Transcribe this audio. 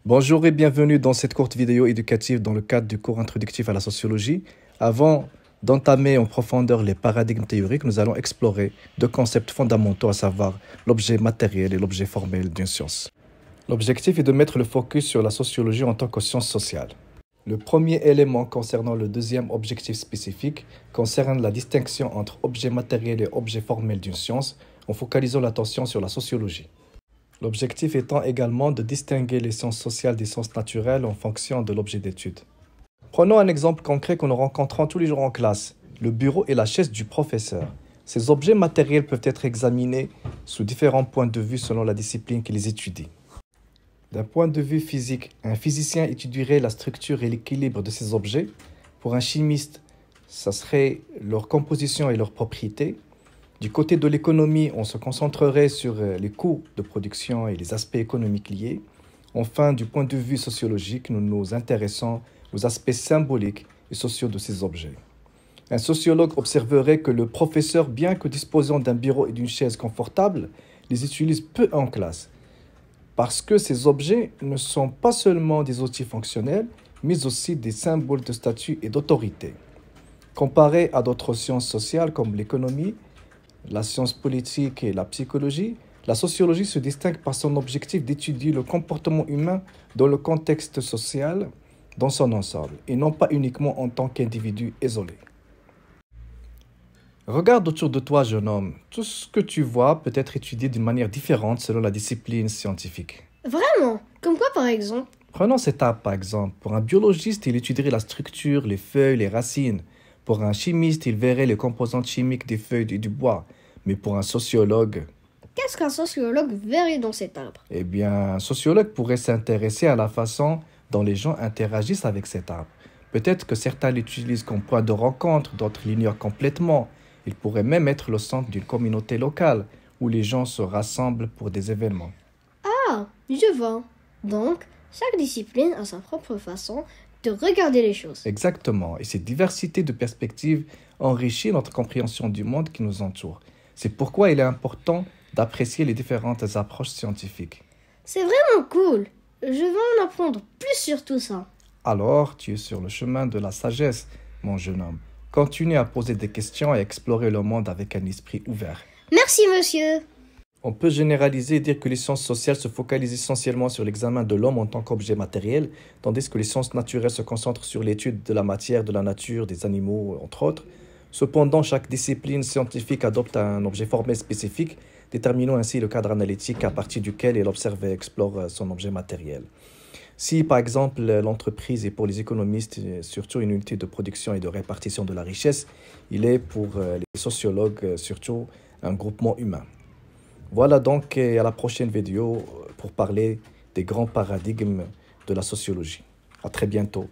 Bonjour et bienvenue dans cette courte vidéo éducative dans le cadre du cours introductif à la sociologie. Avant d'entamer en profondeur les paradigmes théoriques, nous allons explorer deux concepts fondamentaux, à savoir l'objet matériel et l'objet formel d'une science. L'objectif est de mettre le focus sur la sociologie en tant que science sociale. Le premier élément concernant le deuxième objectif spécifique concerne la distinction entre objet matériel et objet formel d'une science en focalisant l'attention sur la sociologie. L'objectif étant également de distinguer les sciences sociales des sciences naturelles en fonction de l'objet d'étude. Prenons un exemple concret que nous rencontrons tous les jours en classe, le bureau et la chaise du professeur. Ces objets matériels peuvent être examinés sous différents points de vue selon la discipline qui les étudie. D'un point de vue physique, un physicien étudierait la structure et l'équilibre de ces objets. Pour un chimiste, ça serait leur composition et leurs propriétés. Du côté de l'économie, on se concentrerait sur les coûts de production et les aspects économiques liés. Enfin, du point de vue sociologique, nous nous intéressons aux aspects symboliques et sociaux de ces objets. Un sociologue observerait que le professeur, bien que disposant d'un bureau et d'une chaise confortable, les utilise peu en classe, parce que ces objets ne sont pas seulement des outils fonctionnels, mais aussi des symboles de statut et d'autorité. Comparé à d'autres sciences sociales comme l'économie, la science politique et la psychologie, la sociologie se distingue par son objectif d'étudier le comportement humain dans le contexte social dans son ensemble, et non pas uniquement en tant qu'individu isolé. Regarde autour de toi, jeune homme. Tout ce que tu vois peut être étudié d'une manière différente selon la discipline scientifique. Vraiment? Comme quoi par exemple? Prenons cet arbre par exemple. Pour un biologiste, il étudierait la structure, les feuilles, les racines. Pour un chimiste, il verrait les composantes chimiques des feuilles et du bois. Mais pour un sociologue... Qu'est-ce qu'un sociologue verrait dans cet arbre? Eh bien, un sociologue pourrait s'intéresser à la façon dont les gens interagissent avec cet arbre. Peut-être que certains l'utilisent comme point de rencontre, d'autres l'ignorent complètement. Il pourrait même être le centre d'une communauté locale où les gens se rassemblent pour des événements. Ah, je vois. Donc, chaque discipline a sa propre façon de regarder les choses. Exactement. Et cette diversité de perspectives enrichit notre compréhension du monde qui nous entoure. C'est pourquoi il est important d'apprécier les différentes approches scientifiques. C'est vraiment cool. Je veux en apprendre plus sur tout ça. Alors, tu es sur le chemin de la sagesse, mon jeune homme. Continue à poser des questions et à explorer le monde avec un esprit ouvert. Merci, monsieur. On peut généraliser et dire que les sciences sociales se focalisent essentiellement sur l'examen de l'homme en tant qu'objet matériel, tandis que les sciences naturelles se concentrent sur l'étude de la matière, de la nature, des animaux, entre autres. Cependant, chaque discipline scientifique adopte un objet formel spécifique, déterminant ainsi le cadre analytique à partir duquel elle observe et explore son objet matériel. Si, par exemple, l'entreprise est pour les économistes surtout une unité de production et de répartition de la richesse, il est pour les sociologues surtout un groupement humain. Voilà donc à la prochaine vidéo pour parler des grands paradigmes de la sociologie. À très bientôt.